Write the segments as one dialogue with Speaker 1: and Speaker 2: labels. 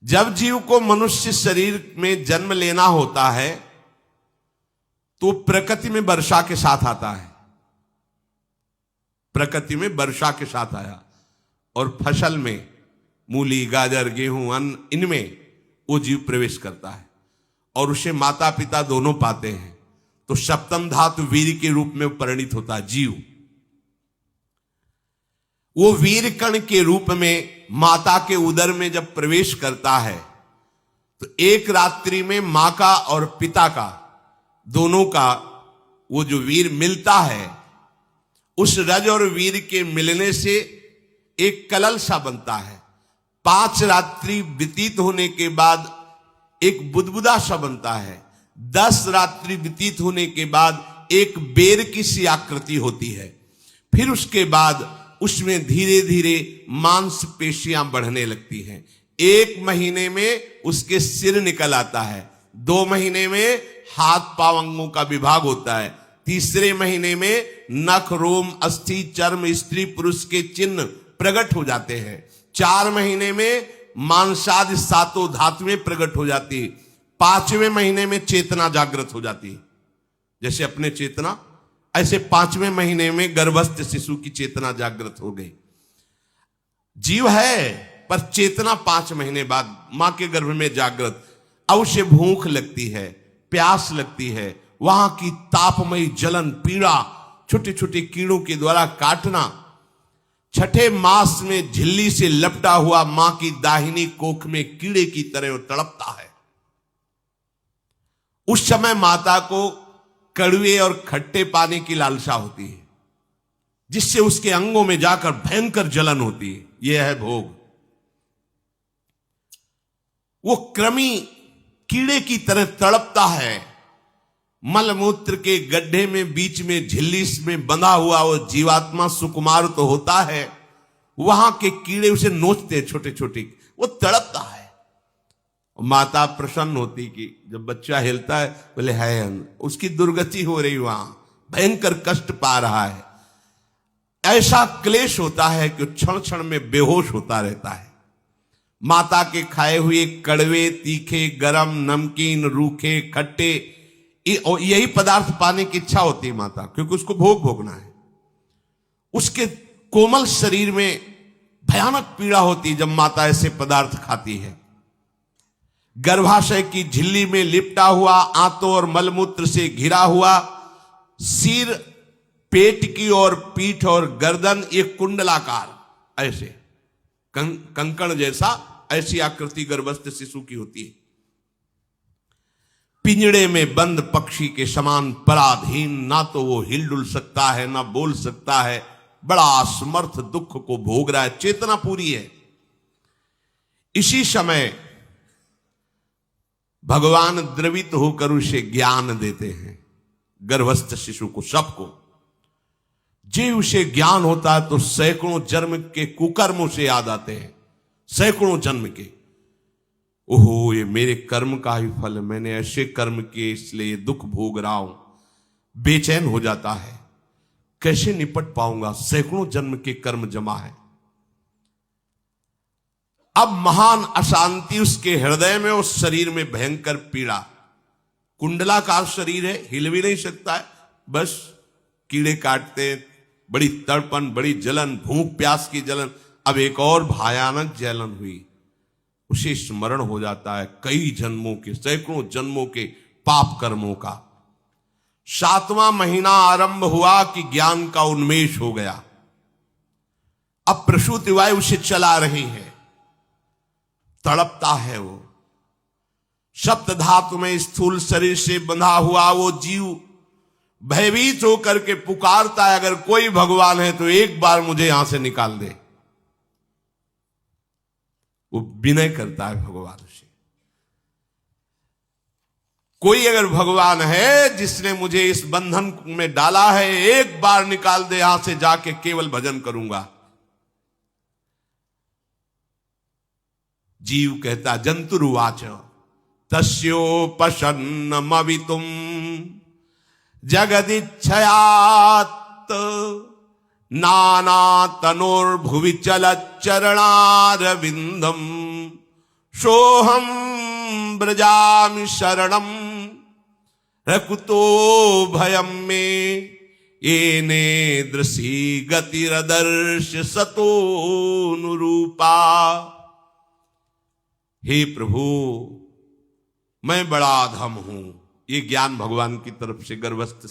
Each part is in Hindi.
Speaker 1: जब जीव को मनुष्य शरीर में जन्म लेना होता है तो प्रकृति में वर्षा के साथ आता है, प्रकृति में वर्षा के साथ आया, और फसल में मूली, गाजर, गेहूं, अन्न, इनमें वो जीव प्रवेश करता है और उसे माता पिता दोनों पाते हैं। तो सप्तम धातु वीर के रूप में परिणित होता है जीव। वो वीर कण के रूप में माता के उदर में जब प्रवेश करता है तो एक रात्रि में मां का और पिता का, दोनों का वो जो वीर मिलता है, उस रज और वीर के मिलने से एक कलल सा बनता है। 5 रात्रि व्यतीत होने के बाद एक बुदबुदा सा बनता है। 10 रात्रि व्यतीत होने के बाद एक बेर की सी आकृति होती है। फिर उसके बाद उसमें धीरे धीरे मांसपेशियां बढ़ने लगती हैं। 1 महीने में उसके सिर निकल आता है, 2 महीने में हाथ पांव अंगों का विभाग होता है, तीसरे महीने में नख, रोम, अस्थि, चर्म, स्त्री पुरुष के चिन्ह प्रकट हो जाते हैं, 4 महीने में मांसादि 7 धातुएं प्रकट हो जाती है, 5वें महीने में चेतना जागृत हो जाती है। जैसे अपने चेतना, ऐसे 5वें महीने में गर्भस्थ शिशु की चेतना जागृत हो गई। जीव है पर चेतना 5 महीने बाद मां के गर्भ में जागृत। अब उसे भूख लगती है, प्यास लगती है, वहां की तापमयी जलन, पीड़ा, छोटे छोटे कीड़ों के द्वारा काटना। 6ठे मास में झिल्ली से लपटा हुआ मां की दाहिनी कोख में कीड़े की तरह तड़पता है। उस समय माता को कड़वे और खट्टे पानी की लालसा होती है, जिससे उसके अंगों में जाकर भयंकर जलन होती है। यह है भोग। वो कृमि कीड़े की तरह तड़पता है। मलमूत्र के गड्ढे में बीच में झिल्ली में बंधा हुआ वो जीवात्मा सुकुमार तो होता है, वहां के कीड़े उसे नोचते छोटे छोटे, वो तड़पता है। माता प्रसन्न होती कि जब बच्चा हिलता है, बोले है उसकी दुर्गति हो रही, वहां भयंकर कष्ट पा रहा है। ऐसा क्लेश होता है कि क्षण क्षण में बेहोश होता रहता है। माता के खाए हुए कड़वे, तीखे, गरम, नमकीन, रूखे, खट्टे, यही पदार्थ पाने की इच्छा होती है माता, क्योंकि उसको भोग भोगना है। उसके कोमल शरीर में भयानक पीड़ा होती है जब माता ऐसे पदार्थ खाती है। गर्भाशय की झिल्ली में लिपटा हुआ, आंतों और मलमूत्र से घिरा हुआ सिर, पेट की और पीठ और गर्दन एक कुंडलाकार, ऐसे कंकण जैसा, ऐसी आकृति गर्भस्थ शिशु की होती है। पिंजड़े में बंद पक्षी के समान पराधीन, ना तो वो हिलडुल सकता है ना बोल सकता है, बड़ा असमर्थ दुख को भोग रहा है, चेतना पूरी है। इसी समय भगवान द्रवित होकर उसे ज्ञान देते हैं, गर्भस्थ शिशु को, सबको। जे उसे ज्ञान होता है तो सैकड़ों जन्म के कुकर्मों से याद आते हैं, सैकड़ों जन्म के। ओहो, ये मेरे कर्म का ही फल है, मैंने ऐसे कर्म किए इसलिए दुख भोग रहा हूं। बेचैन हो जाता है, कैसे निपट पाऊंगा, सैकड़ों जन्म के कर्म जमा है। अब महान अशांति उसके हृदय में, उस शरीर में भयंकर पीड़ा। कुंडलाकार शरीर है, हिल भी नहीं सकता है, बस कीड़े काटते, बड़ी तड़पन, बड़ी जलन, भूख प्यास की जलन। अब एक और भयानक जलन हुई, उसे स्मरण हो जाता है कई जन्मों के, सैकड़ों जन्मों के पाप कर्मों का। 7वां महीना आरंभ हुआ कि ज्ञान का उन्मेष हो गया। अब प्रसूति वायु उसे चला रही है, तड़पता है वो। सप्त धातु में स्थूल शरीर से बंधा हुआ वो जीव भयभीत होकर के पुकारता है, अगर कोई भगवान है तो एक बार मुझे यहां से निकाल दे। वो विनय करता है भगवान से, कोई अगर भगवान है जिसने मुझे इस बंधन में डाला है, एक बार निकाल दे, यहां से जाके केवल भजन करूंगा। जीव कहता, जंतुरुवाच तस्योपशन्नमवितुम जगदिच्छयात् नाना तनोर्भुवि चलच्चरणारविंदम सोहम ब्रजामि शरणम रकुतो भयम में येने दृशी गतिरदर्श सतोनुरूपा। हे प्रभु, मैं बड़ा अधम हूं। ये ज्ञान भगवान की तरफ से गर्भस्थ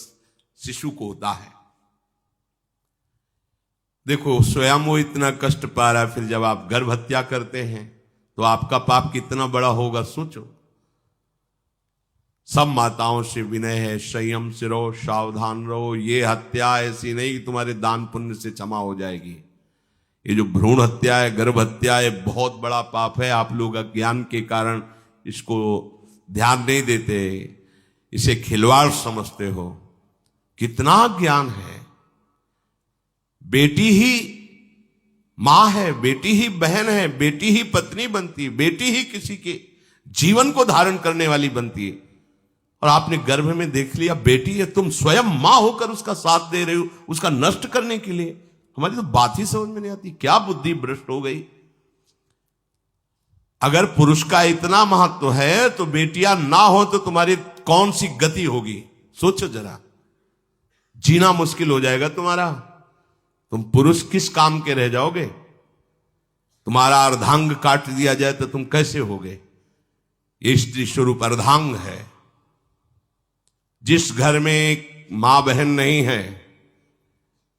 Speaker 1: शिशु को होता है। देखो, स्वयं वो इतना कष्ट पा रहा है, फिर जब आप गर्भ हत्या करते हैं तो आपका पाप कितना बड़ा होगा, सोचो। सब माताओं से विनय है, संयम से रहो, सावधान रहो। ये हत्या ऐसी नहीं कि तुम्हारे दान पुण्य से क्षमा हो जाएगी। ये जो भ्रूण हत्या है, गर्भ हत्या है, बहुत बड़ा पाप है। आप लोग अज्ञान के कारण इसको ध्यान नहीं देते, इसे खिलवाड़ समझते हो। कितना ज्ञान है। बेटी ही मां है, बेटी ही बहन है, बेटी ही पत्नी बनती है, बेटी ही किसी के जीवन को धारण करने वाली बनती है। और आपने गर्भ में देख लिया बेटी है, तुम स्वयं मां होकर उसका साथ दे रहे हो, उसका नष्ट करने के लिए। हमारी तो बात ही समझ में नहीं आती, क्या बुद्धि भ्रष्ट हो गई। अगर पुरुष का इतना महत्व है तो बेटियां ना हो तो तुम्हारी कौन सी गति होगी, सोचो जरा। जीना मुश्किल हो जाएगा तुम्हारा। तुम पुरुष किस काम के रह जाओगे। तुम्हारा अर्धांग काट दिया जाए तो तुम कैसे होगे। ये स्त्री स्वरूप अर्धांग है। जिस घर में मां बहन नहीं है,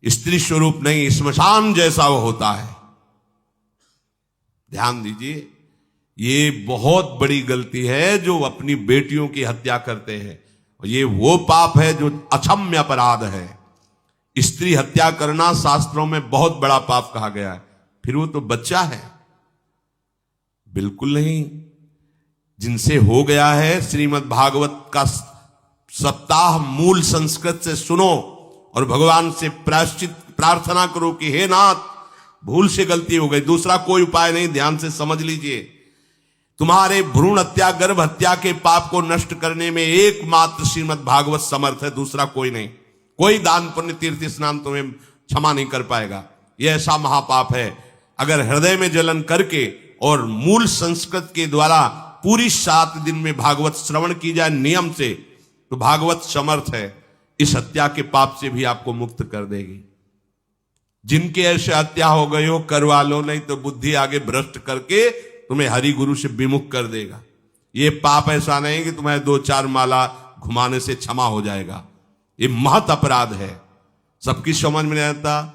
Speaker 1: स्त्री स्वरूप नहीं, श्मशान जैसा वो होता है। ध्यान दीजिए, ये बहुत बड़ी गलती है जो अपनी बेटियों की हत्या करते हैं। और ये वो पाप है जो अक्षम्य अपराध है। स्त्री हत्या करना शास्त्रों में बहुत बड़ा पाप कहा गया है। फिर वो तो बच्चा है, बिल्कुल नहीं। जिनसे हो गया है, श्रीमद् भागवत का सप्ताह मूल संस्कृत से सुनो और भगवान से प्रायश्चित प्रार्थना करो कि हे नाथ, भूल से गलती हो गई, दूसरा कोई उपाय नहीं। ध्यान से समझ लीजिए, तुम्हारे भ्रूण हत्या, गर्भ हत्या के पाप को नष्ट करने में एकमात्र श्रीमद् भागवत समर्थ है, दूसरा कोई नहीं। कोई दान पुण्य तीर्थ स्नान तुम्हें क्षमा नहीं कर पाएगा। यह ऐसा महापाप है। अगर हृदय में जलन करके और मूल संस्कृत के द्वारा पूरी 7 दिन में भागवत श्रवण की जाए नियम से, तो भागवत समर्थ है, इस हत्या के पाप से भी आपको मुक्त कर देगी। जिनके ऐसे हत्या हो गई हो करवा लो, नहीं तो बुद्धि आगे भ्रष्ट करके तुम्हें हरि गुरु से विमुख कर देगा। ये पाप ऐसा नहीं कि तुम्हें 2-4 माला घुमाने से क्षमा हो जाएगा। ये महत अपराध है। सबकी समझ में नहीं आता,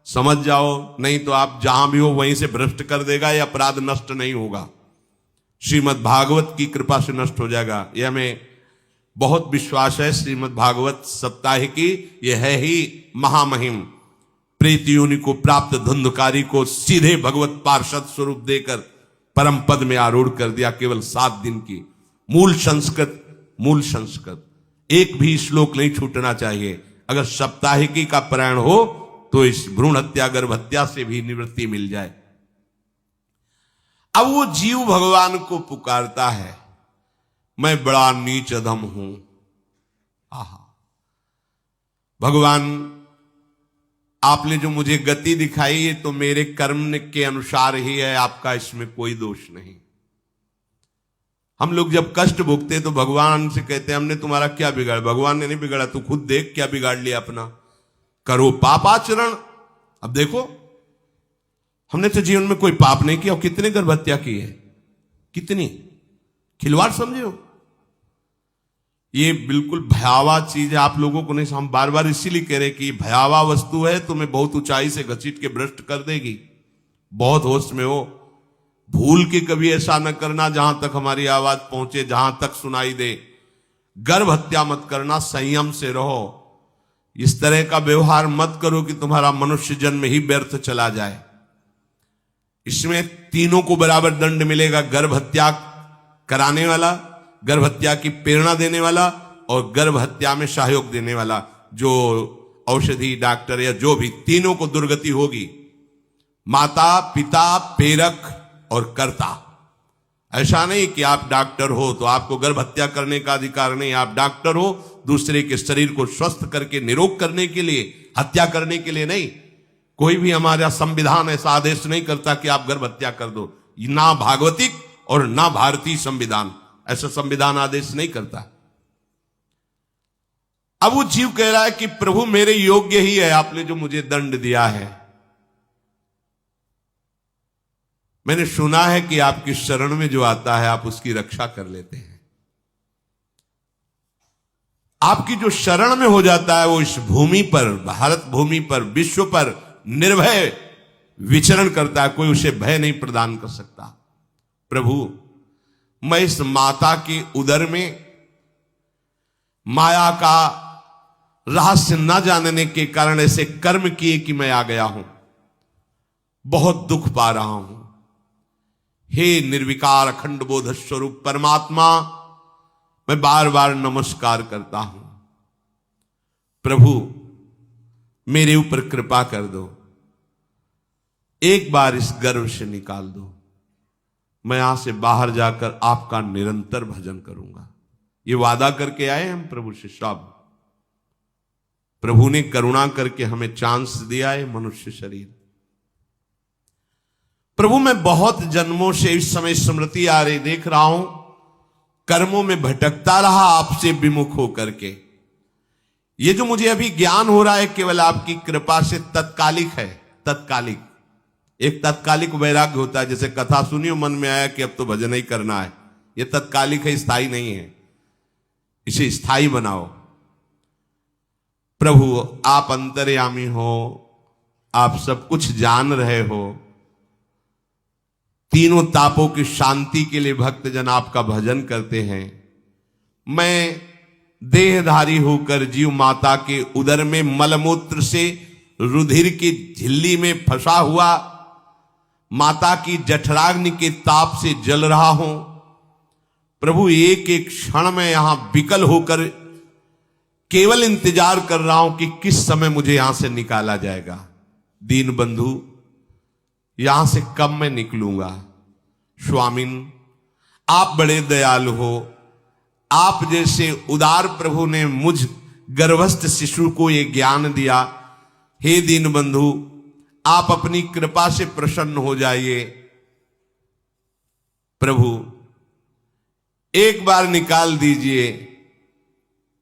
Speaker 1: समझ जाओ, नहीं तो आप जहां भी हो वहीं से भ्रष्ट कर देगा। ये अपराध नष्ट नहीं होगा, श्रीमद् भागवत की कृपा से नष्ट हो जाएगा। यह हमें बहुत विश्वास है। श्रीमद् भागवत सप्ताह की यह है ही महामहिम। प्रेत योनि को प्राप्त धुंधकारी को सीधे भगवत पार्षद स्वरूप देकर परम पद में आरूढ़ कर दिया। केवल 7 दिन की मूल संस्कृत एक भी श्लोक नहीं छूटना चाहिए। अगर सप्ताहिकी का पारायण हो तो इस भ्रूण हत्या, गर्भ हत्या से भी निवृत्ति मिल जाए। अब वो जीव भगवान को पुकारता है, मैं बड़ा नीच अधम हूं। आहा, भगवान आपने जो मुझे गति दिखाई है तो मेरे कर्म के अनुसार ही है, आपका इसमें कोई दोष नहीं। हम लोग जब कष्ट भुगते तो भगवान से कहते हैं हमने तुम्हारा क्या बिगाड़ा। भगवान ने नहीं बिगाड़ा, तू खुद देख क्या बिगाड़ लिया अपना। करो पापाचरण। अब देखो, हमने तो जीवन में कोई पाप नहीं किया और कितने गर्भ हत्या की है, कितनी खिलवाड़ समझे हो। ये बिल्कुल भयावह चीज है। आप लोगों को नहीं, हम बार बार इसीलिए कह रहे कि भयावह वस्तु है, तुम्हें बहुत ऊंचाई से घसीट के भ्रष्ट कर देगी। बहुत होश में हो, भूल के कभी ऐसा न करना जहां तक हमारी आवाज पहुंचे, जहां तक सुनाई दे। गर्भ हत्या मत करना, संयम से रहो। इस तरह का व्यवहार मत करो कि तुम्हारा मनुष्य जन्म ही व्यर्थ चला जाए। इसमें तीनों को बराबर दंड मिलेगा। गर्भ हत्या कराने वाला, गर्भ हत्या की प्रेरणा देने वाला और गर्भ हत्या में सहयोग देने वाला, जो औषधि डॉक्टर या जो भी, तीनों को दुर्गति होगी। माता, पिता, प्रेरक और कर्ता। ऐसा नहीं कि आप डॉक्टर हो तो आपको गर्भ हत्या करने का अधिकार नहीं। आप डॉक्टर हो दूसरे के शरीर को स्वस्थ करके निरोग करने के लिए, हत्या करने के लिए नहीं। कोई भी हमारा संविधान ऐसा आदेश नहीं करता कि आप गर्भ हत्या कर दो, ना भागवतिक और ना भारतीय संविधान। ऐसा संविधान आदेश नहीं करता। अब वो जीव कह रहा है कि प्रभु मेरे योग्य ही है आपने जो मुझे दंड दिया है। मैंने सुना है कि आपकी शरण में जो आता है आप उसकी रक्षा कर लेते हैं। आपकी जो शरण में हो जाता है वो इस भूमि पर, भारत भूमि पर, विश्व पर निर्भय विचरण करता है, कोई उसे भय नहीं प्रदान कर सकता। प्रभु मैं इस माता के उदर में माया का रहस्य न जानने के कारण ऐसे कर्म किए कि मैं आ गया हूं, बहुत दुख पा रहा हूं। हे निर्विकार अखंड बोध स्वरूप परमात्मा, मैं बार बार नमस्कार करता हूं। प्रभु मेरे ऊपर कृपा कर दो, एक बार इस गर्भ से निकाल दो। मैं यहां से बाहर जाकर आपका निरंतर भजन करूंगा। ये वादा करके आए हम प्रभु से सब। प्रभु ने करुणा करके हमें चांस दिया है मनुष्य शरीर। प्रभु मैं बहुत जन्मों से इस समय स्मृति आ रही देख रहा हूं, कर्मों में भटकता रहा आपसे विमुख होकर के। ये जो मुझे अभी ज्ञान हो रहा है केवल आपकी कृपा से तत्कालिक है। तत्कालिक, एक तत्कालिक वैराग्य होता है, जैसे कथा सुनियो मन में आया कि अब तो भजन ही करना है। ये तत्कालिक है, स्थायी नहीं है। इसे स्थायी बनाओ। प्रभु आप अंतर्यामी हो, आप सब कुछ जान रहे हो। तीनों तापों की शांति के लिए भक्तजन आपका भजन करते हैं। मैं देहधारी होकर जीव माता के उदर में मलमूत्र से रुधिर की झिल्ली में फंसा हुआ माता की जठराग्नि के ताप से जल रहा हूं। प्रभु एक एक क्षण में यहां विकल होकर केवल इंतजार कर रहा हूं कि किस समय मुझे यहां से निकाला जाएगा। दीन बंधु यहां से कब मैं निकलूंगा। स्वामिन आप बड़े दयालु हो। आप जैसे उदार प्रभु ने मुझ गर्भस्थ शिशु को ये ज्ञान दिया। हे दीन बंधु आप अपनी कृपा से प्रसन्न हो जाइए। प्रभु एक बार निकाल दीजिए।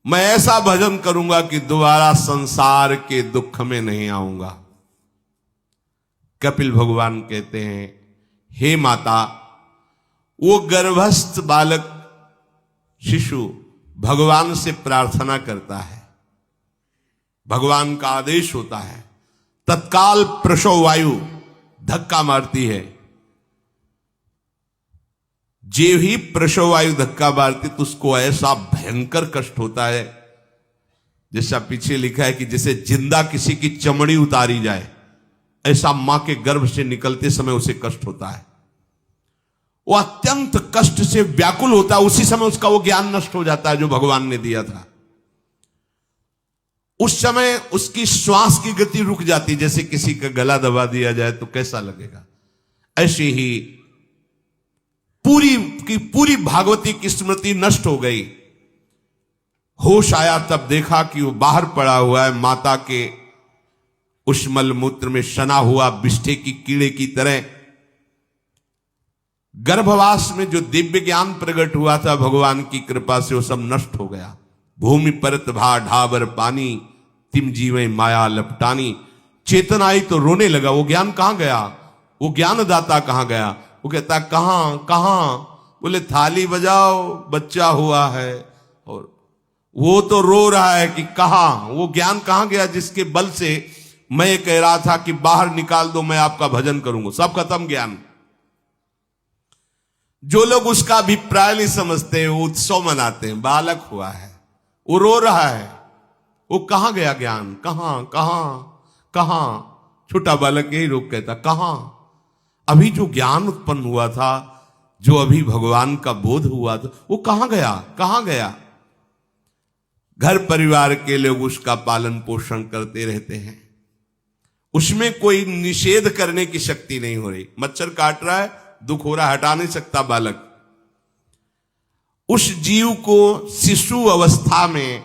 Speaker 1: मैं ऐसा भजन करूंगा कि दोबारा संसार के दुख में नहीं आऊंगा। कपिल भगवान कहते हैं, हे माता, वो गर्भस्थ बालक शिशु भगवान से प्रार्थना करता है। भगवान का आदेश होता है, तत्काल प्रसव वायु धक्का मारती है। जे ही प्रसव वायु धक्का मारती तो उसको ऐसा भयंकर कष्ट होता है, जैसा पीछे लिखा है कि जैसे जिंदा किसी की चमड़ी उतारी जाए, ऐसा मां के गर्भ से निकलते समय उसे कष्ट होता है। वो अत्यंत कष्ट से व्याकुल होता है। उसी समय उसका वो ज्ञान नष्ट हो जाता है जो भगवान ने दिया था। उस समय उसकी श्वास की गति रुक जाती, जैसे किसी का गला दबा दिया जाए तो कैसा लगेगा। ऐसे ही पूरी की पूरी भागवती की स्मृति नष्ट हो गई। होश आया तब देखा कि वो बाहर पड़ा हुआ है, माता के उस मलमूत्र में सना हुआ विष्ठे की कीड़े की तरह। गर्भवास में जो दिव्य ज्ञान प्रकट हुआ था भगवान की कृपा से, वो सब नष्ट हो गया। भूमि परत भा ढाबर पानी, तिम जीवे माया लपटानी। चेतन आई तो रोने लगा। वो ज्ञान कहां गया, वो ज्ञानदाता कहां गया। वो कहता कहां कहां। बोले थाली बजाओ, बच्चा हुआ है। और वो तो रो रहा है कि कहां, वो ज्ञान कहां गया जिसके बल से मैं ये कह रहा था कि बाहर निकाल दो, मैं आपका भजन करूंगा। सब खत्म ज्ञान। जो लोग उसका अभिप्राय नहीं समझते वो उत्सव मनाते हैं। बालक हुआ है, वो रो रहा है, वो कहां गया ज्ञान, कहां कहां कहां। छोटा बालक यही रोक कहता कहां। अभी जो ज्ञान उत्पन्न हुआ था, जो अभी भगवान का बोध हुआ था, वो कहां गया कहां गया। घर परिवार के लोग उसका पालन पोषण करते रहते हैं, उसमें कोई निषेध करने की शक्ति नहीं हो रही। मच्छर काट रहा है, दुख हो रहा है, हटा नहीं सकता बालक। उस जीव को शिशु अवस्था में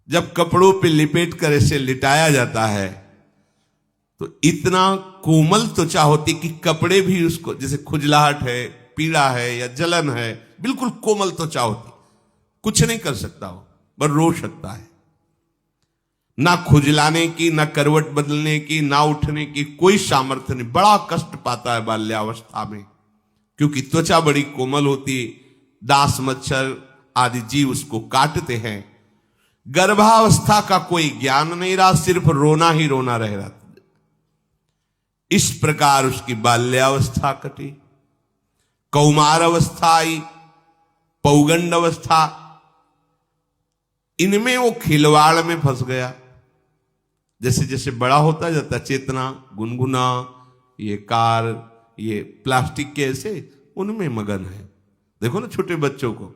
Speaker 1: जब कपड़ों पे लिपेट कर इसे लिटाया जाता है तो इतना कोमल त्वचा होती कि कपड़े भी उसको, जैसे खुजलाहट है, पीड़ा है या जलन है, बिल्कुल कोमल त्वचा होती, कुछ नहीं कर सकता हो, पर रो सकता है। ना खुजलाने की, ना करवट बदलने की, ना उठने की कोई सामर्थ्य नहीं। बड़ा कष्ट पाता है बाल्यावस्था में, क्योंकि त्वचा बड़ी कोमल होती, दास मच्छर आदि जीव उसको काटते हैं। गर्भावस्था का कोई ज्ञान नहीं रहा, सिर्फ रोना ही रोना रह रहा। इस प्रकार उसकी बाल्यावस्था कटी, कौमार अवस्था आई, पौगंड अवस्था, इनमें वो खिलवाड़ में फंस गया। जैसे जैसे बड़ा होता जाता, चेतना, गुनगुना, ये कार, ये प्लास्टिक के ऐसे उनमें मगन है। देखो ना छोटे बच्चों को,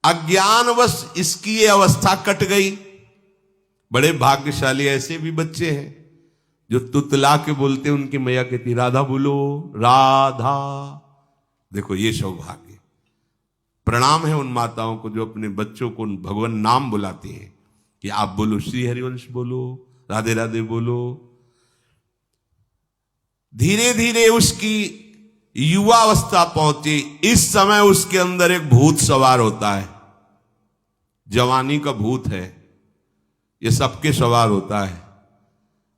Speaker 1: अज्ञानवश इसकी ये अवस्था कट गई। बड़े भाग्यशाली ऐसे भी बच्चे हैं जो तुतला के बोलते, उनकी मैया कहती राधा बोलो, राधा। देखो ये सौभाग्य, प्रणाम है उन माताओं को जो अपने बच्चों को भगवान नाम बुलाती हैं कि आप बोलो, श्री हरिवंश बोलो, राधे राधे बोलो। धीरे धीरे उसकी युवावस्था पहुंची। इस समय उसके अंदर एक भूत सवार होता है। जवानी का भूत है, ये सबके सवार होता है।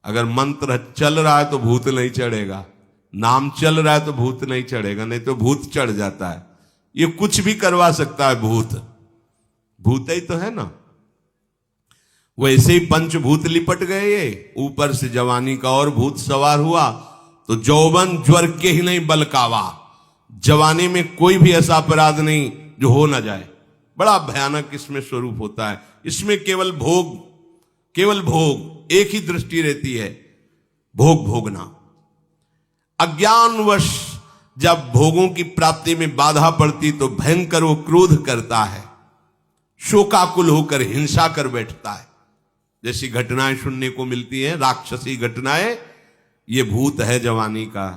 Speaker 1: अगर मंत्र चल रहा है तो भूत नहीं चढ़ेगा, नाम चल रहा है तो भूत नहीं चढ़ेगा, नहीं तो भूत चढ़ जाता है। ये कुछ भी करवा सकता है भूत, भूत ही तो है ना। वैसे ही पंचभूत लिपट गए, ये ऊपर से जवानी का और भूत सवार हुआ तो जौवन ज्वर के ही नहीं बलकावा। जवानी में कोई भी ऐसा अपराध नहीं जो हो ना जाए। बड़ा भयानक इसमें स्वरूप होता है। इसमें केवल भोग, केवल भोग, एक ही दृष्टि रहती है, भोग भोगना। अज्ञानवश जब भोगों की प्राप्ति में बाधा पड़ती तो भयंकर वो क्रोध करता है, शोकाकुल होकर हिंसा कर बैठता है। जैसी घटनाएं सुनने को मिलती हैं, राक्षसी घटनाएं, ये भूत है जवानी का।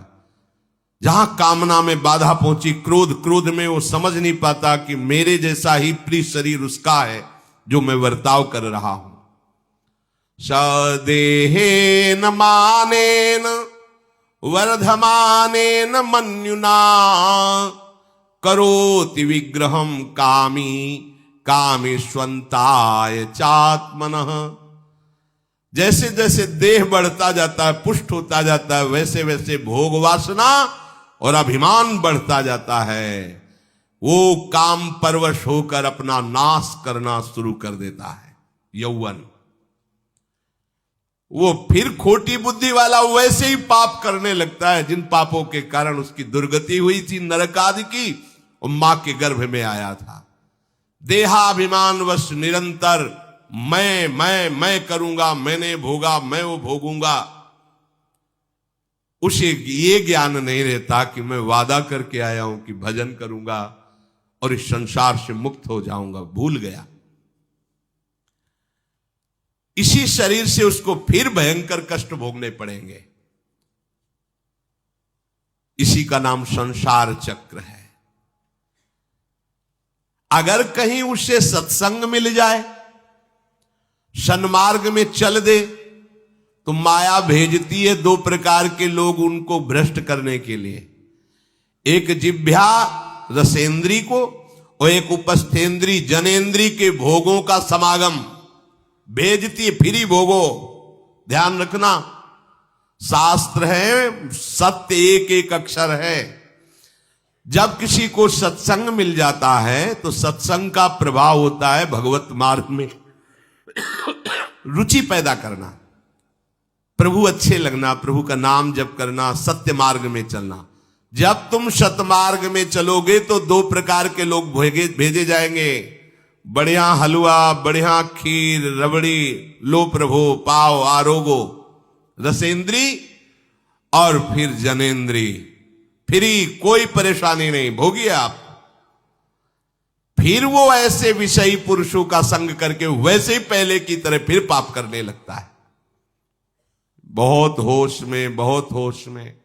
Speaker 1: जहां कामना में बाधा पहुंची, क्रोध में वो समझ नहीं पाता कि मेरे जैसा ही प्रिय शरीर उसका है जो मैं वर्ताव कर रहा हूं। सदेहेन मानेन वर्धमानेन मन्युना करोति विग्रहम कामी कामेष्वंताय चात्मनः। जैसे जैसे देह बढ़ता जाता है, पुष्ट होता जाता है, वैसे वैसे भोग वासना और अभिमान बढ़ता जाता है। वो काम परवश होकर अपना नाश करना शुरू कर देता है। यौवन, वो फिर खोटी बुद्धि वाला वैसे ही पाप करने लगता है जिन पापों के कारण उसकी दुर्गति हुई थी, नरक आदि की, और मां के गर्भ में आया था। देहाभिमान वश निरंतर मैं करूंगा, मैंने भोगा, मैं वो भोगूंगा। उसे ये ज्ञान नहीं रहता कि मैं वादा करके आया हूं कि भजन करूंगा और इस संसार से मुक्त हो जाऊंगा, भूल गया। इसी शरीर से उसको फिर भयंकर कष्ट भोगने पड़ेंगे। इसी का नाम संसार चक्र है। अगर कहीं उसे सत्संग मिल जाए, सन्मार्ग में चल दे, तो माया भेजती है दो प्रकार के लोग उनको भ्रष्ट करने के लिए। एक जिह्वा रसेंद्री को और एक उपस्थेंद्री जनेंद्री के भोगों का समागम भेजती है। फिर ही भोगो, ध्यान रखना, शास्त्र है, सत्य एक एक अक्षर है। जब किसी को सत्संग मिल जाता है तो सत्संग का प्रभाव होता है भगवत मार्ग में रुचि पैदा करना, प्रभु अच्छे लगना, प्रभु का नाम जप करना, सत्य मार्ग में चलना। जब तुम सतमार्ग में चलोगे तो दो प्रकार के लोग भेजे जाएंगे। बढ़िया हलवा, बढ़िया खीर, रबड़ी, लो प्रभु, पाओ, आरोगो, रसेंद्री और फिर जनेंद्री। फ्री, कोई परेशानी नहीं, भोगिए आप। फिर वो ऐसे विषयी पुरुषों का संग करके वैसे ही पहले की तरह फिर पाप करने लगता है। बहुत होश में, बहुत होश में।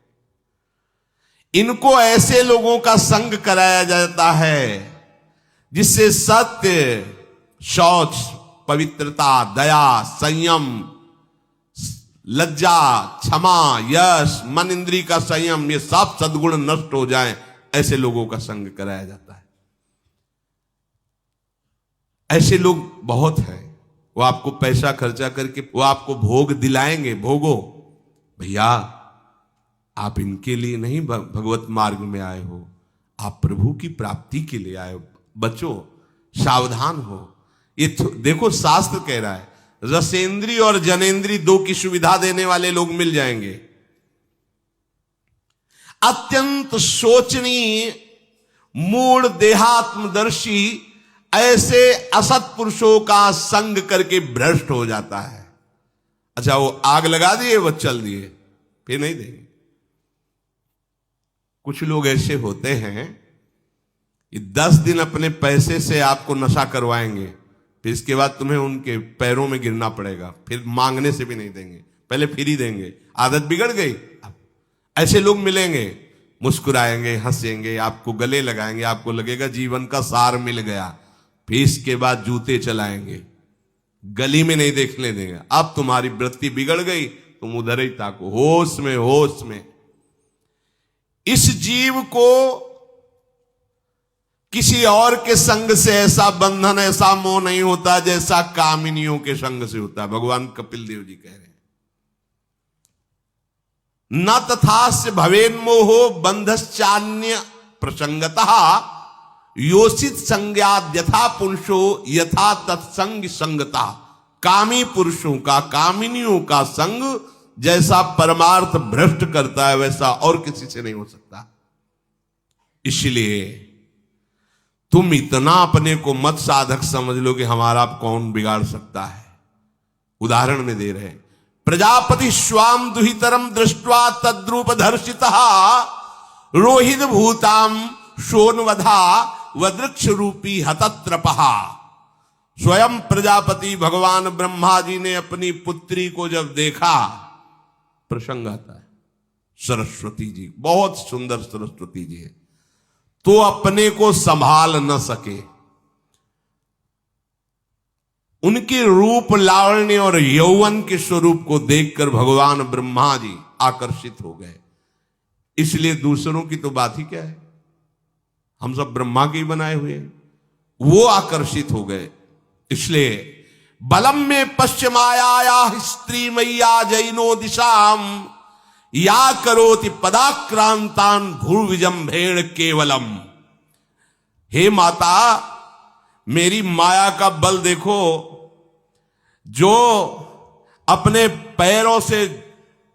Speaker 1: इनको ऐसे लोगों का संग कराया जाता है जिससे सत्य, शौच, पवित्रता, दया, संयम, लज्जा, क्षमा, यश, मन इंद्री का संयम, ये सब सद्गुण नष्ट हो जाएं, ऐसे लोगों का संग कराया जाता है। ऐसे लोग बहुत हैं, वो आपको पैसा खर्चा करके वो आपको भोग दिलाएंगे। भोगो भैया, आप इनके लिए नहीं भगवत मार्ग में आए हो, आप प्रभु की प्राप्ति के लिए आए हो। बचो, सावधान हो। ये देखो शास्त्र कह रहा है, रसेंद्री और जनेंद्री दो की सुविधा देने वाले लोग मिल जाएंगे। अत्यंत शोचनीय, मूढ़, देहात्मदर्शी ऐसे असत पुरुषों का संग करके भ्रष्ट हो जाता है। अच्छा, वो आग लगा दिए, वो चल दिए, फिर नहीं देंगे। कुछ लोग ऐसे होते हैं, ये 10 दिन अपने पैसे से आपको नशा करवाएंगे, फिर इसके बाद तुम्हें उनके पैरों में गिरना पड़ेगा, फिर मांगने से भी नहीं देंगे, पहले फिर ही देंगे। आदत बिगड़ गई। ऐसे लोग मिलेंगे, मुस्कुराएंगे, हंसेंगे, आपको गले लगाएंगे, आपको लगेगा जीवन का सार मिल गया, फिर इसके बाद जूते चलाएंगे, गली में नहीं देखने देंगे। अब तुम्हारी वृत्ति बिगड़ गई, तुम उधर ही ताको, होश में, होश में। इस जीव को किसी और के संग से ऐसा बंधन, ऐसा मोह नहीं होता जैसा कामिनियों के संग से होता है। भगवान कपिल देव जी कह रहे हैं, न तथास्य भवेन्मोहो बंधश्चान्य प्रसंगतः योषित संज्ञाद यथा पुरुषो यथा तत्संग संगता। कामी पुरुषों का, कामिनियों का संग जैसा परमार्थ भ्रष्ट करता है, वैसा और किसी से नहीं हो सकता। इसलिए तुम इतना अपने को मत साधक समझ लो कि हमारा कौन बिगाड़ सकता है। उदाहरण में दे रहे हैं, प्रजापति स्वाम दुहितरम दृष्ट्वा तद्रूप धर्षितः रोहित भूताम शोनवधा वृक्ष रूपी हतत्रपहा। स्वयं प्रजापति भगवान ब्रह्मा जी ने अपनी पुत्री को जब देखा, प्रसंग आता है, सरस्वती जी, बहुत सुंदर सरस्वती जी है, तो अपने को संभाल न सके। उनके रूप, लावण्य और यौवन के स्वरूप को देखकर भगवान ब्रह्मा जी आकर्षित हो गए। इसलिए दूसरों की तो बात ही क्या है, हम सब ब्रह्मा के ही बनाए हुए हैं। वो आकर्षित हो गए। इसलिए बलम में पश्चिमाया स्त्री मैया जैनो दिशाम या करोति पदाक्रांतान भूर्विजंभेण केवलम। हे माता, मेरी माया का बल देखो, जो अपने पैरों से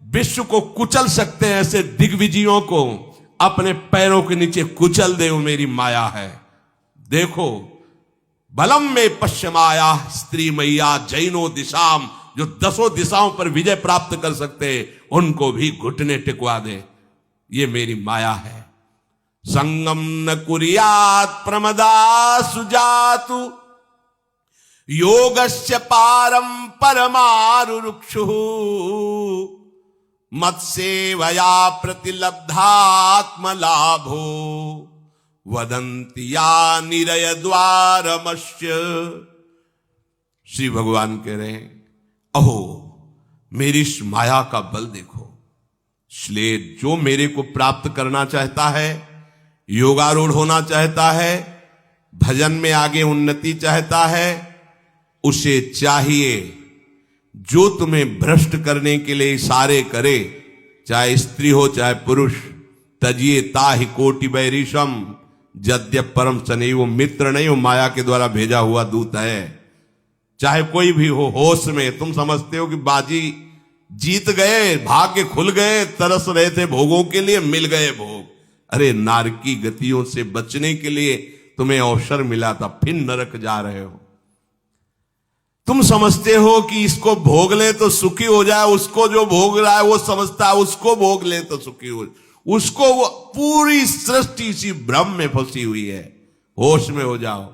Speaker 1: विश्व को कुचल सकते हैं, ऐसे दिग्विजयों को अपने पैरों के नीचे कुचल दे, वो मेरी माया है। देखो, बलम में पश्चिमाया स्त्री मैया जैनो दिशाम, जो 10 दिशाओं पर विजय प्राप्त कर सकते, उनको भी घुटने टिकवा दे, ये मेरी माया है। संगम न कुर्यात् प्रमदा सुजातु योगस्य पारम परमारुरुक्षु मत्सेवया प्रतिलब्धात्म लाभो वदंति या निरय द्वारमस्य। श्री भगवान कह रहे हैं, अहो मेरी इस माया का बल देखो। इसलिए जो मेरे को प्राप्त करना चाहता है, योगारूढ़ होना चाहता है, भजन में आगे उन्नति चाहता है, उसे चाहिए जो तुम्हें भ्रष्ट करने के लिए इशारे करे, चाहे स्त्री हो चाहे पुरुष, तजिए ताहि कोटि बैरिशम यद्यप परम सने। वो मित्र नहीं, वो माया के द्वारा भेजा हुआ दूत है। चाहे कोई भी हो, होश में तुम समझते हो कि बाजी जीत गए, भाग्य खुल गए, तरस रहे थे भोगों के लिए, मिल गए भोग। अरे नारकी गतियों से बचने के लिए तुम्हें अवसर मिला था, फिर नरक जा रहे हो। तुम समझते हो कि इसको भोग ले तो सुखी हो जाए, उसको जो भोग रहा है वो समझता है उसको भोग ले तो सुखी हो, उसको वो पूरी सृष्टि इसी भ्रम में फंसी हुई है। होश में हो जाओ।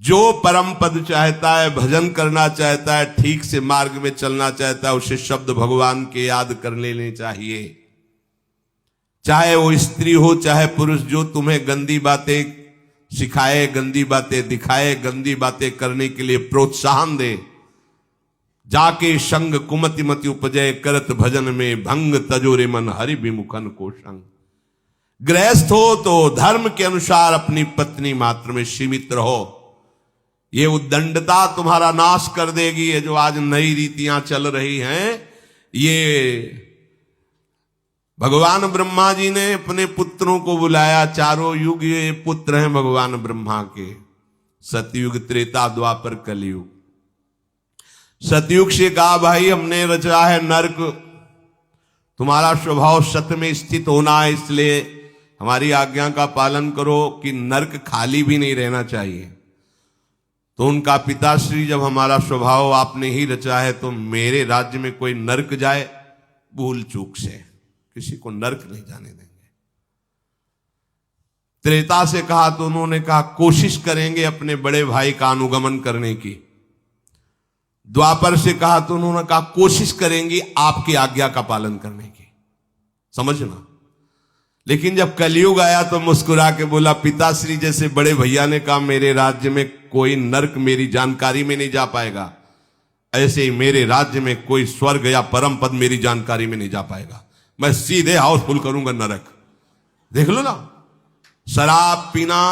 Speaker 1: जो परम पद चाहता है, भजन करना चाहता है, ठीक से मार्ग में चलना चाहता है, उसे शब्द भगवान के याद कर लेने चाहिए। चाहे वो स्त्री हो चाहे पुरुष, जो तुम्हें गंदी बातें सिखाए, गंदी बातें दिखाए, गंदी बातें करने के लिए प्रोत्साहन दे, जाके संग कुमति मति उपजय करत भजन में भंग तजोरे मन हरि विमुखन को संग। गृहस्थ हो तो धर्म के अनुसार अपनी पत्नी मात्र में सीमित रहो। ये उद्दंडता तुम्हारा नाश कर देगी। ये जो आज नई रीतियां चल रही हैं, ये भगवान ब्रह्मा जी ने अपने पुत्रों को बुलाया। चारों युग ये पुत्र हैं भगवान ब्रह्मा के, सतयुग, त्रेता, द्वापर, कलयुग। सतयुग से कहा भाई हमने रचा है नरक, तुम्हारा स्वभाव सत्य में स्थित होना है, इसलिए हमारी आज्ञा का पालन करो कि नरक खाली भी नहीं रहना चाहिए। तो उनका पिताश्री, जब हमारा स्वभाव आपने ही रचा है तो मेरे राज्य में कोई नरक जाए, भूल चूक से किसी को नरक नहीं जाने देंगे। त्रेता से कहा तो उन्होंने कहा कोशिश करेंगे अपने बड़े भाई का अनुगमन करने की। द्वापर से कहा तो उन्होंने कहा कोशिश करेंगे आपकी आज्ञा का पालन करने की। समझना। लेकिन जब कलयुग आया तो मुस्कुरा के बोला, पिताश्री जैसे बड़े भैया ने कहा मेरे राज्य में कोई नरक मेरी जानकारी में नहीं जा पाएगा, ऐसे ही मेरे राज्य में कोई स्वर्ग या परम पद मेरी जानकारी में नहीं जा पाएगा। मैं सीधे हाउसफुल करूंगा नरक। देख लो ना, शराब पीना,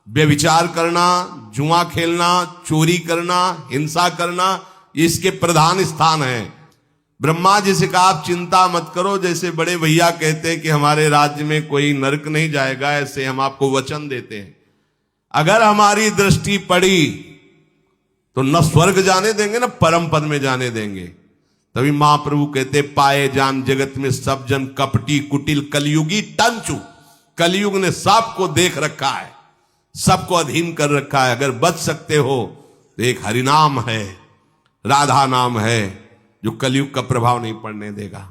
Speaker 1: व्यभिचार करना, जुआ खेलना, चोरी करना, हिंसा करना, इसके प्रधान स्थान है। ब्रह्मा जी से कहा आप चिंता मत करो, जैसे बड़े भैया कहते हैं कि हमारे राज्य में कोई नरक नहीं जाएगा, ऐसे हम आपको वचन देते हैं। अगर हमारी दृष्टि पड़ी तो न स्वर्ग जाने देंगे न परम पद में जाने देंगे। तभी महाप्रभु कहते पाए जान जगत में सब जन कपटी कुटिल कलयुगी टंचू। कलयुग ने सबको देख रखा है, सबको अधीन कर रखा है। अगर बच सकते हो तो एक हरिनाम है, राधा नाम है, जो कलयुग का प्रभाव नहीं पड़ने देगा।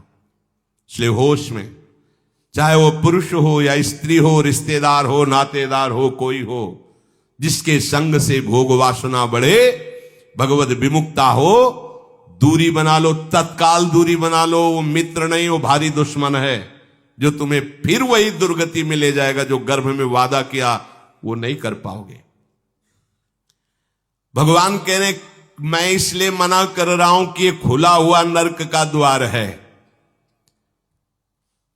Speaker 1: इसलिए होश में, चाहे वो पुरुष हो या स्त्री हो, रिश्तेदार हो, नातेदार हो, कोई हो, जिसके संग से भोग वासना बढ़े, भगवत विमुक्ता हो, दूरी बना लो, तत्काल दूरी बना लो। वो मित्र नहीं, वो भारी दुश्मन है, जो तुम्हें फिर वही दुर्गति में ले जाएगा जो गर्भ में वादा किया वो नहीं कर पाओगे। भगवान कह रहे मैं इसलिए मना कर रहा हूं कि ये खुला हुआ नरक का द्वार है।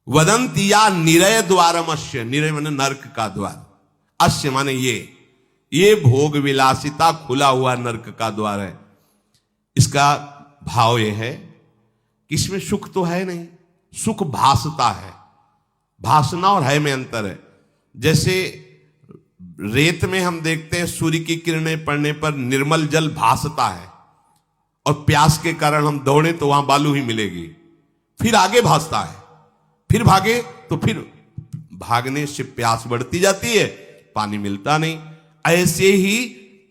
Speaker 1: वदंती या निरय द्वारम अश्य, निरय माने नरक का द्वार, अश्य माने ये भोग विलासिता खुला हुआ नरक का द्वार है। इसका भाव यह है कि इसमें सुख तो है नहीं, सुख भासता है। भासना और है में अंतर है। जैसे रेत में हम देखते हैं सूर्य की किरणें पड़ने पर निर्मल जल भासता है, और प्यास के कारण हम दौड़े तो वहां बालू ही मिलेगी, फिर आगे भासता है, फिर भागे तो फिर भागने से प्यास बढ़ती जाती है, पानी मिलता नहीं। ऐसे ही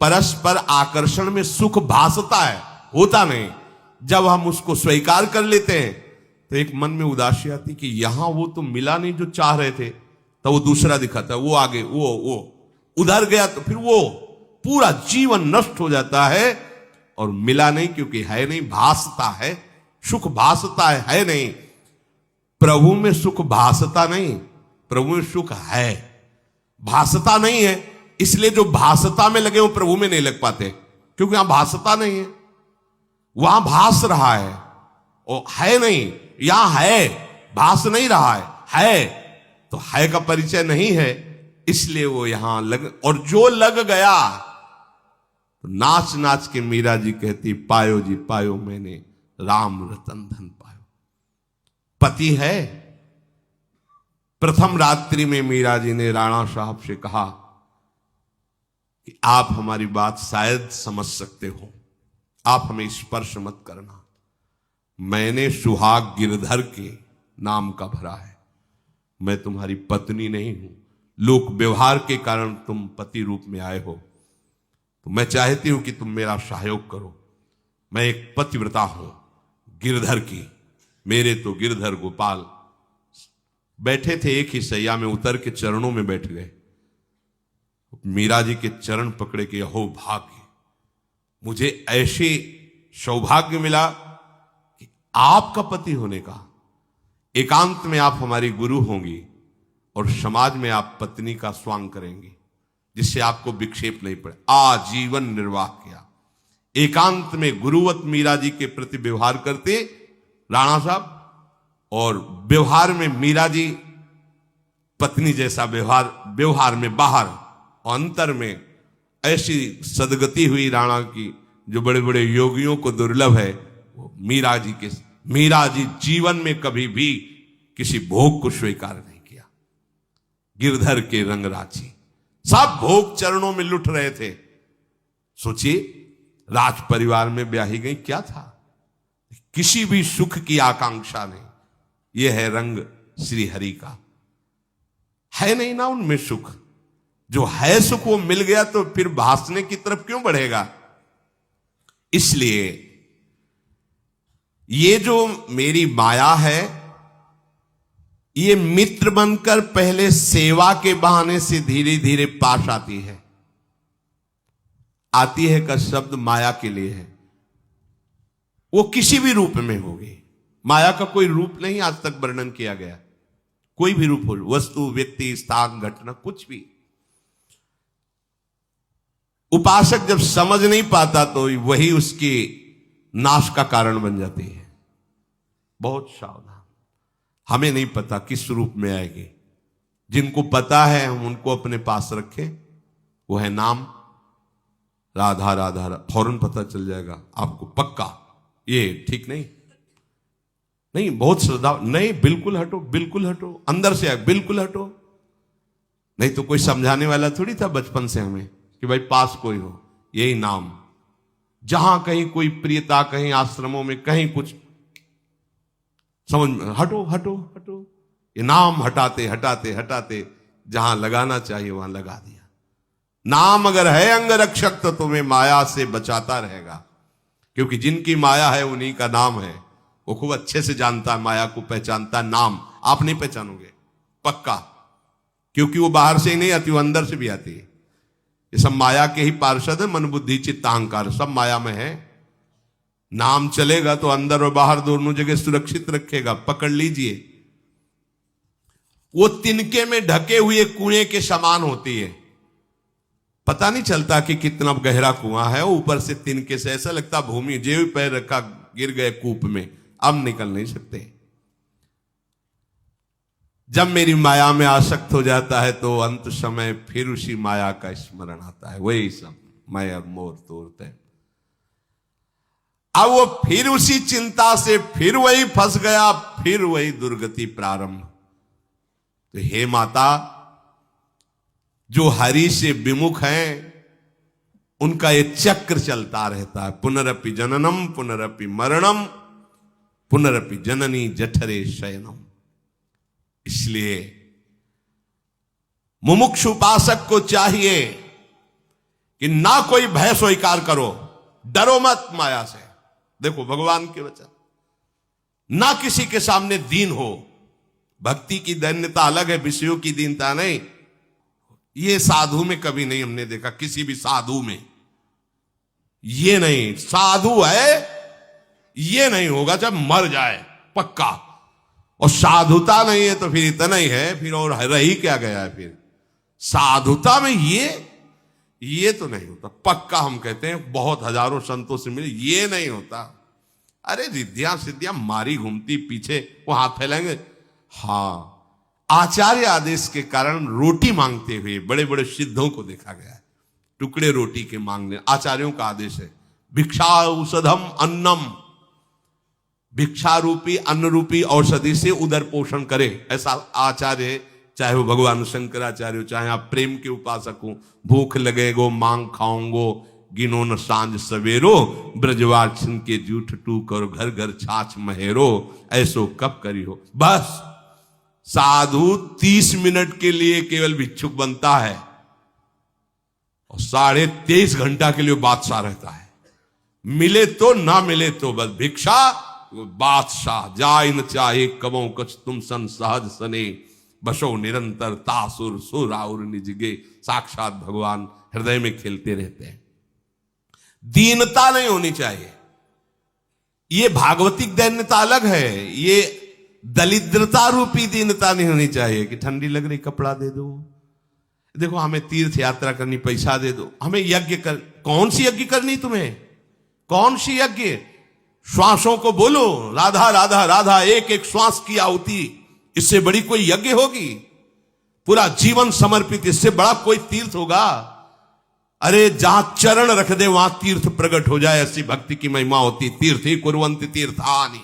Speaker 1: परस्पर आकर्षण में सुख भासता है, होता नहीं। जब हम उसको स्वीकार कर लेते हैं तो एक मन में उदासी आती कि यहां वो तो मिला नहीं जो चाह रहे थे, तो वो दूसरा दिखाता है, वो आगे, वो उधर गया, तो फिर वो पूरा जीवन नष्ट हो जाता है। और मिला नहीं क्योंकि है नहीं, भासता है, सुख भासता है नहीं। प्रभु में सुख भासता नहीं, प्रभु में सुख है, भासता नहीं है। इसलिए जो भासता में लगे वो प्रभु में नहीं लग पाते, क्योंकि यहां भासता नहीं है, वहां भास रहा है, और है नहीं। यहां है, भास नहीं रहा है तो है का परिचय नहीं है, इसलिए वो यहां लग। और जो लग गया तो नाच नाच के मीरा जी कहती पायो जी पायो मैंने राम रतन धन पायो। पति है। प्रथम रात्रि में मीरा जी ने राणा साहब से कहा कि आप हमारी बात शायद समझ सकते हो, आप हमें स्पर्श मत करना। मैंने सुहाग गिरधर के नाम का भरा है, मैं तुम्हारी पत्नी नहीं हूं। लोक व्यवहार के कारण तुम पति रूप में आए हो, तो मैं चाहती हूं कि तुम मेरा सहयोग करो। मैं एक पतिव्रता हूं गिरधर की। मेरे तो गिरधर गोपाल बैठे थे एक ही सैया में, उतर के चरणों में बैठ गए। मीरा जी के चरण पकड़े के अहो भाग्य, मुझे ऐसे सौभाग्य मिला कि आपका पति होने का। एकांत में आप हमारी गुरु होंगी और समाज में आप पत्नी का स्वांग करेंगी, जिससे आपको विक्षेप नहीं पड़े। आजीवन निर्वाह किया, एकांत में गुरुवत मीरा जी के प्रति व्यवहार करते राणा साहब, और व्यवहार में मीरा जी पत्नी जैसा व्यवहार में बाहर, और अंतर में ऐसी सदगति हुई राणा की जो बड़े बड़े योगियों को दुर्लभ है। वो मीरा जी जीवन में कभी भी किसी भोग को स्वीकार नहीं किया। गिरधर के रंगराची, सब भोग चरणों में लुट रहे थे। सोचिए, राज परिवार में ब्याही गई, क्या था? किसी भी सुख की आकांक्षा नहीं। यह है रंग श्री हरि का। है नहीं ना उनमें सुख, जो है सुख वो मिल गया तो फिर भासने की तरफ क्यों बढ़ेगा? इसलिए ये जो मेरी माया है, ये मित्र बनकर पहले सेवा के बहाने से धीरे धीरे पास आती है। आती है का शब्द माया के लिए है। वो किसी भी रूप में होगी। माया का कोई रूप नहीं आज तक वर्णन किया गया। कोई भी रूप हो, वस्तु, व्यक्ति, स्थान, घटना, कुछ भी। उपासक जब समझ नहीं पाता तो वही उसकी नाश का कारण बन जाती है। बहुत सावधान। हमें नहीं पता किस रूप में आएगी। जिनको पता है हम उनको अपने पास रखें। वो है नाम, राधा राधा, फौरन पता चल जाएगा आपको पक्का। ये ठीक नहीं, नहीं बहुत श्रद्धा, नहीं बिल्कुल हटो, बिल्कुल हटो, अंदर से बिल्कुल हटो। नहीं तो कोई समझाने वाला थोड़ी था बचपन से हमें कि भाई पास कोई हो, यही नाम। जहां कहीं कोई प्रियता, कहीं आश्रमों में कहीं कुछ समझ में, हटो हटो हटो। ये नाम हटाते हटाते हटाते जहां लगाना चाहिए वहां लगा दिया। नाम अगर है अंगरक्षक तो तुम्हें माया से बचाता रहेगा, क्योंकि जिनकी माया है उन्हीं का नाम है। वो खूब अच्छे से जानता है, माया को पहचानता है। नाम आप नहीं पहचानोगे पक्का, क्योंकि वो बाहर से ही नहीं आती, वो अंदर से भी आती है। ये सब माया के ही पार्षद है। मन बुद्धि चित्त अहंकार सब माया में है। नाम चलेगा तो अंदर और बाहर दोनों जगह सुरक्षित रखेगा। पकड़ लीजिए। वो तिनके में ढके हुए कुएं के समान होती है। पता नहीं चलता कि कितना गहरा कुआं है। ऊपर से तिनके से ऐसा लगता भूमि, जो पैर रखा गिर गए कूप में, अब निकल नहीं सकते। जब मेरी माया में आसक्त हो जाता है तो अंत समय फिर उसी माया का स्मरण आता है। वही सब मैं अब मोर तोड़ते। अब वो फिर उसी चिंता से फिर वही फंस गया, फिर वही दुर्गति प्रारंभ। तो हे माता, जो हरि से विमुख हैं उनका ये चक्र चलता रहता है। पुनरपि जननम पुनरपि मरणम पुनरपि जननी जठरे शयनम। इसलिए मुमुक्षु उपासक को चाहिए कि ना कोई भय स्वीकार करो, डरो मत माया से। देखो भगवान के वचन, ना किसी के सामने दीन हो। भक्ति की दैन्यता अलग है, विषयों की दीनता नहीं। ये साधु में कभी नहीं हमने देखा, किसी भी साधु में ये नहीं। साधु है ये नहीं होगा जब मर जाए पक्का। और साधुता नहीं है तो फिर इतना ही है, फिर और रही क्या गया है। फिर साधुता में ये तो नहीं होता पक्का। हम कहते हैं बहुत हजारों संतों से मिले, ये नहीं होता। अरे रिद्धियां सिद्धियां मारी घूमती पीछे, वो हाथ फैलाएंगे। हाँ, आचार्य आदेश के कारण रोटी मांगते हुए बड़े बड़े सिद्धों को देखा गया है। टुकड़े रोटी के मांगने, आचार्यों का आदेश है। भिक्षा औषधम अन्नम, भिक्षा रूपी अन्न रूपी औषधि से उदर पोषण करे, ऐसा आचार्य। चाहे वो भगवान शंकराचार्य हो, चाहे आप प्रेम के उपासक हो। भूख लगेगो मांग खाऊंगो, गिनो न सांझ सवेरो, ब्रजवासन के जूठ टू करो, घर घर छाछ महेरो, ऐसो कब करी हो। बस साधु 30 मिनट के लिए केवल भिक्षुक बनता है और 23.5 घंटा के लिए बादशाह रहता है। मिले तो ना मिले तो बस भिक्षा बादशाह। जाय न चाहे कबो कछ तुम सन सहज सने, बसो निरंतर तासुर सुराउर निजगे। साक्षात भगवान हृदय में खेलते रहते हैं। दीनता नहीं होनी चाहिए। ये भागवतिक दैन्यता अलग है, ये दलिद्रता रूपी दीनता नहीं होनी चाहिए कि ठंडी लग रही कपड़ा दे दो, देखो हमें तीर्थ यात्रा करनी पैसा दे दो, हमें यज्ञ कर। कौन सी यज्ञ करनी तुम्हें? कौन सी यज्ञ? श्वासों को बोलो राधा राधा राधा, एक एक श्वास की आहुति, इससे बड़ी कोई यज्ञ होगी? पूरा जीवन समर्पित, इससे बड़ा कोई तीर्थ होगा? अरे जहां चरण रख दे वहां तीर्थ प्रकट हो जाए, ऐसी भक्ति की महिमा होती। तीर्थ ही कुर्वन्ति तीर्थानि।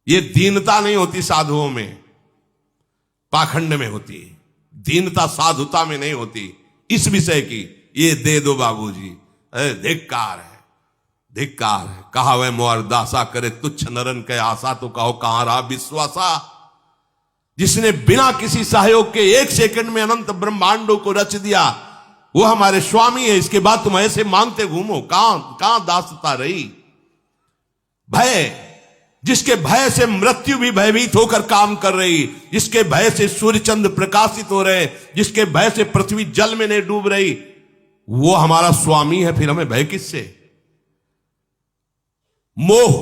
Speaker 1: ये दीनता नहीं होती साधुओं में, पाखंड में होती। दीनता साधुता में नहीं होती। इस विषय की ये दे दो बाबूजी, अरे धिक्कार है, धिक्कार है। कहा वह मोर दासा करे तुच्छ नरन के आशा, तो कहो कहां रहा विश्वासा। जिसने बिना किसी सहयोग के एक सेकंड में अनंत ब्रह्मांडों को रच दिया, वो हमारे स्वामी है। इसके बाद तुम ऐसे मांगते घूमो, कहां दासता रही? भय, जिसके भय से मृत्यु भी भयभीत होकर काम कर रही, जिसके भय से सूर्य चंद्र प्रकाशित हो रहे, जिसके भय से पृथ्वी जल में नहीं डूब रही, वो हमारा स्वामी है। फिर हमें भय किससे? मोह,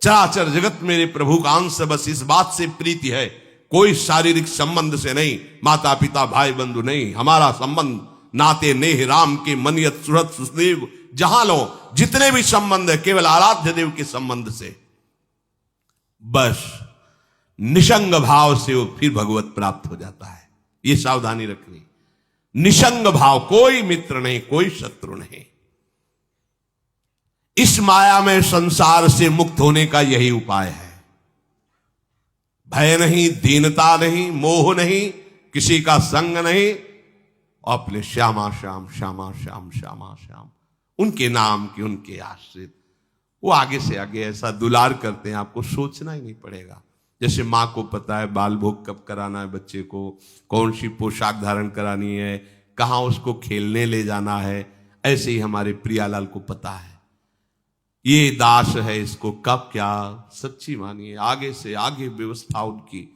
Speaker 1: चराचर जगत मेरे प्रभु का अंश, बस इस बात से प्रीति है। कोई शारीरिक संबंध से नहीं, माता पिता भाई बंधु नहीं। हमारा संबंध नाते नेह राम के मनियत सुरत सुदेव, जहां लो जितने भी संबंध है केवल आराध्य देव के संबंध से। बस निसंग भाव से वो फिर भगवत प्राप्त हो जाता है। ये सावधानी रखनी। निसंग भाव, कोई मित्र नहीं, कोई शत्रु नहीं। इस माया में संसार से मुक्त होने का यही उपाय है। भय नहीं, दीनता नहीं, मोह नहीं, किसी का संग नहीं, अपने श्यामा श्याम श्यामा श्याम श्यामा श्याम, उनके नाम की, उनके आश्रित। वो आगे से आगे ऐसा दुलार करते हैं, आपको सोचना ही नहीं पड़ेगा। जैसे माँ को पता है बाल भोग कब कराना है बच्चे को, कौन सी पोशाक धारण करानी है, कहाँ उसको खेलने ले जाना है, ऐसे ही हमारे प्रियालाल को पता है ये दास है, इसको कब क्या। सच्ची मानिए, आगे से आगे व्यवस्था उनकी।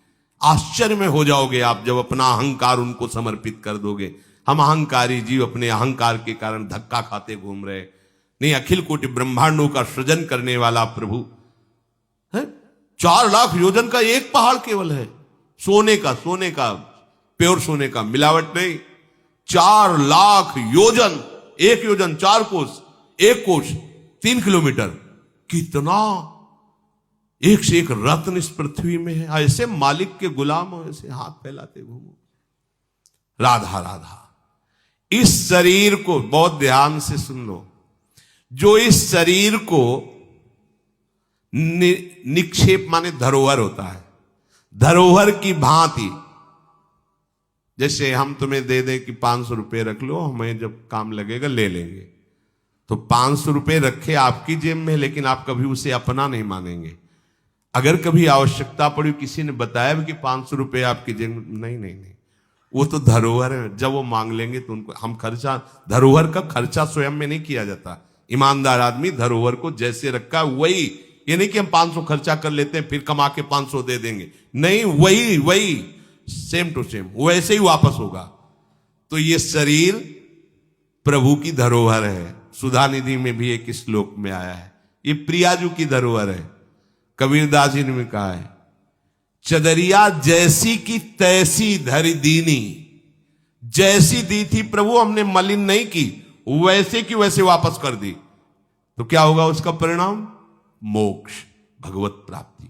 Speaker 1: आश्चर्य में हो जाओगे आप जब अपना अहंकार उनको समर्पित कर दोगे। हम अहंकारी जीव अपने अहंकार के कारण धक्का खाते घूम रहे। नहीं, अखिल कोटि ब्रह्मांडों का सृजन करने वाला प्रभु है। 4 लाख योजन का एक पहाड़ केवल है, सोने का प्योर सोने का, मिलावट नहीं। 4 लाख योजन, एक योजन 4 कोस, एक कोस 3 किलोमीटर। कितना एक से एक रत्न इस पृथ्वी में है। ऐसे मालिक के गुलाम हो, ऐसे हाथ फैलाते घूमो। राधा राधा। इस शरीर को बहुत ध्यान से सुन लो। जो इस शरीर को निक्षेप माने धरोहर होता है, धरोहर की भांति। जैसे हम तुम्हें दे दें कि 500 रुपए रख लो, हमें जब काम लगेगा ले लेंगे, तो 500 रुपए रखे आपकी जेब में, लेकिन आप कभी उसे अपना नहीं मानेंगे। अगर कभी आवश्यकता पड़ी, किसी ने बताया भी कि 500 रुपए आपकी जेब में, नहीं, वो तो धरोहर है। जब वो मांग लेंगे तो उनको हम खर्चा, धरोहर का खर्चा स्वयं में नहीं किया जाता। ईमानदार आदमी धरोहर को जैसे रखा वही, ये नहीं कि हम 500 खर्चा कर लेते हैं फिर कमा के 500 दे देंगे, नहीं, वही सेम टू सेम वैसे ही वापस होगा। तो ये शरीर प्रभु की धरोहर है। सुधा निधि में भी एक श्लोक में आया है, ये प्रियाजू की धरोहर है। कबीरदास जी ने कहा है, चदरिया जैसी की तैसी धरि दीनी। जैसी दी थी प्रभु, हमने मलिन नहीं की, वैसे की वैसे वापस कर दी। तो क्या होगा उसका परिणाम? मोक्ष, भगवत प्राप्ति।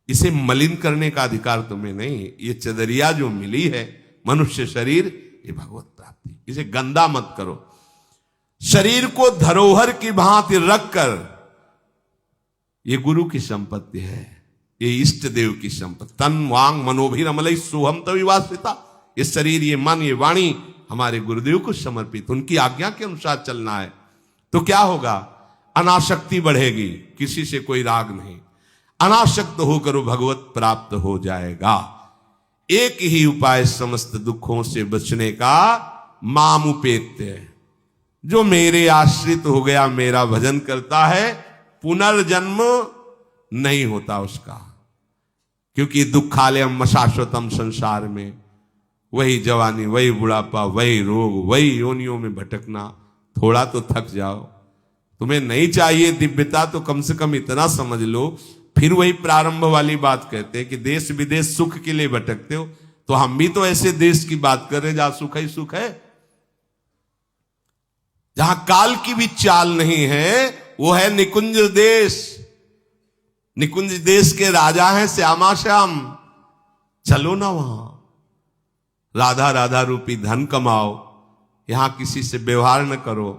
Speaker 1: इसे मलिन करने का अधिकार तुम्हें नहीं। ये चदरिया जो मिली है, मनुष्य शरीर, ये भगवत प्राप्ति। इसे गंदा मत करो। शरीर को धरोहर की भांति रखकर, ये गुरु की संपत्ति है, ये इष्ट देव की संपत्ति। तन वांग मनोभिरमलई सोहम तविवासिता। ये शरीर, ये मन, ये वाणी हमारे गुरुदेव को समर्पित, उनकी आज्ञा के अनुसार चलना है। तो क्या होगा? अनासक्ति बढ़ेगी, किसी से कोई राग नहीं। अनासक्त होकर वो भगवत प्राप्त हो जाएगा। एक ही उपाय समस्त दुखों से बचने का, मामुपेत्य। जो मेरे आश्रित हो गया, मेरा भजन करता है, पुनर्जन्म नहीं होता उसका। क्योंकि दुखालयम शाश्वतम, संसार में वही जवानी, वही बुढ़ापा, वही रोग, वही योनियों में भटकना। थोड़ा तो थक जाओ। तुम्हें नहीं चाहिए दिव्यता तो कम से कम इतना समझ लो। फिर वही प्रारंभ वाली बात कहते हैं कि देश विदेश सुख के लिए भटकते हो, तो हम भी तो ऐसे देश की बात कर रहे हैं जहां सुख ही सुख है। जहां काल की भी चाल नहीं है, वो है निकुंज देश। निकुंज देश के राजा हैं श्यामा श्याम। चलो ना वहां, राधा राधा रूपी धन कमाओ, यहां किसी से व्यवहार न करो,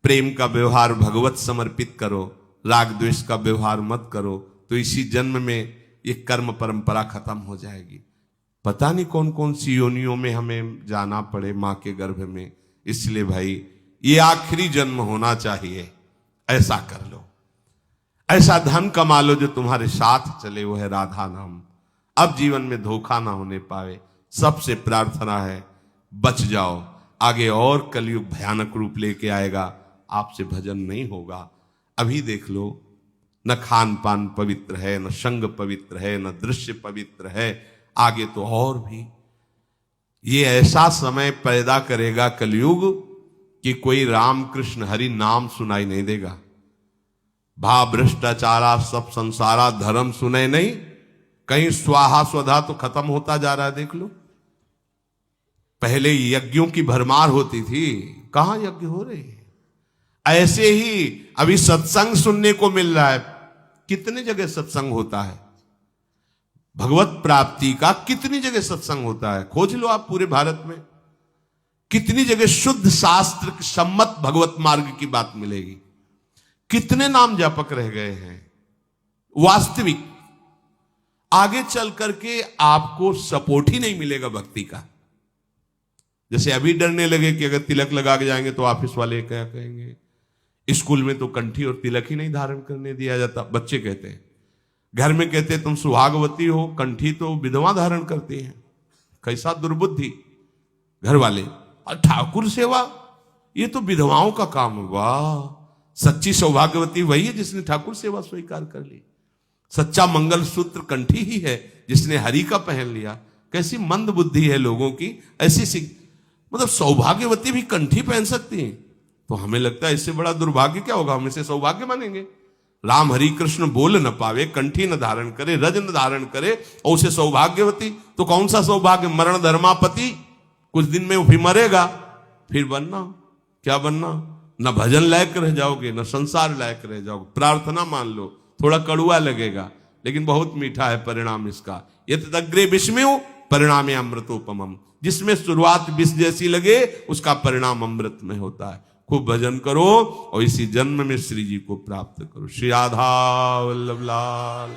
Speaker 1: प्रेम का व्यवहार भगवत समर्पित करो, राग द्वेष का व्यवहार मत करो, तो इसी जन्म में ये कर्म परंपरा खत्म हो जाएगी। पता नहीं कौन कौन सी योनियों में हमें जाना पड़े मां के गर्भ में। इसलिए भाई, ये आखिरी जन्म होना चाहिए, ऐसा कर लो, ऐसा धन कमा लो जो तुम्हारे साथ चले, वो है राधा नाम। अब जीवन में धोखा ना होने पाए। सबसे प्रार्थना है, बच जाओ, आगे और कलयुग भयानक रूप लेके आएगा, आपसे भजन नहीं होगा। अभी देख लो, न खान पान पवित्र है, न संग पवित्र है, न दृश्य पवित्र है, आगे तो और भी। ये ऐसा समय पैदा करेगा कलयुग कि कोई राम कृष्ण हरि नाम सुनाई नहीं देगा। भा भ्रष्टाचारा सब संसारा, धर्म सुने नहीं, कहीं स्वाहा स्वधा तो खत्म होता जा रहा है। देख लो, पहले यज्ञों की भरमार होती थी, कहां यज्ञ हो रहे हैं। ऐसे ही अभी सत्संग सुनने को मिल रहा है। कितने जगह सत्संग होता है, भगवत प्राप्ति का कितनी जगह सत्संग होता है, खोज लो आप पूरे भारत में। कितनी जगह शुद्ध शास्त्र सम्मत भगवत मार्ग की बात मिलेगी। कितने नाम जापक रह गए हैं। वास्तविक आगे चल करके आपको सपोर्ट ही नहीं मिलेगा भक्ति का। जैसे अभी डरने लगे कि अगर तिलक लगा के जाएंगे तो ऑफिस वाले क्या कहेंगे, स्कूल में तो कंठी और तिलक ही नहीं धारण करने दिया जाता। बच्चे कहते हैं, घर में कहते हैं तुम सुहागवती हो, कंठी तो विधवा धारण करती हैं। कैसा दुर्बुद्धि घर वाले। और ठाकुर सेवा, ये तो विधवाओं का काम हुआ। सच्ची सौभाग्यवती वही है जिसने ठाकुर सेवा स्वीकार कर ली। सच्चा मंगल सूत्र कंठी ही है जिसने हरि का पहन लिया। कैसी मंद बुद्धि है लोगों की। ऐसी मतलब सौभाग्यवती भी कंठी पहन सकती है, तो हमें लगता है इससे बड़ा दुर्भाग्य क्या होगा, हम इसे सौभाग्य मानेंगे। राम हरि कृष्ण बोल न पावे, कंठी न धारण करे, रज न धारण करे, और उसे सौभाग्यवती। तो कौन सा सौभाग्य, मरण धर्मापति। कुछ दिन में वो भी मरेगा, फिर बनना क्या बनना, न भजन लायक रह जाओगे, न संसार लायक रह जाओगे। प्रार्थना मान लो, थोड़ा कड़ुआ लगेगा लेकिन बहुत मीठा है परिणाम इसका। यत् अग्रे विस्मयो परिणामे अमृतोपमम। जिसमें शुरुआत विष जैसी लगे, उसका परिणाम अमृत में होता है। खूब भजन करो और इसी जन्म में श्री जी को प्राप्त करो। श्री राधा वल्लभ लाल।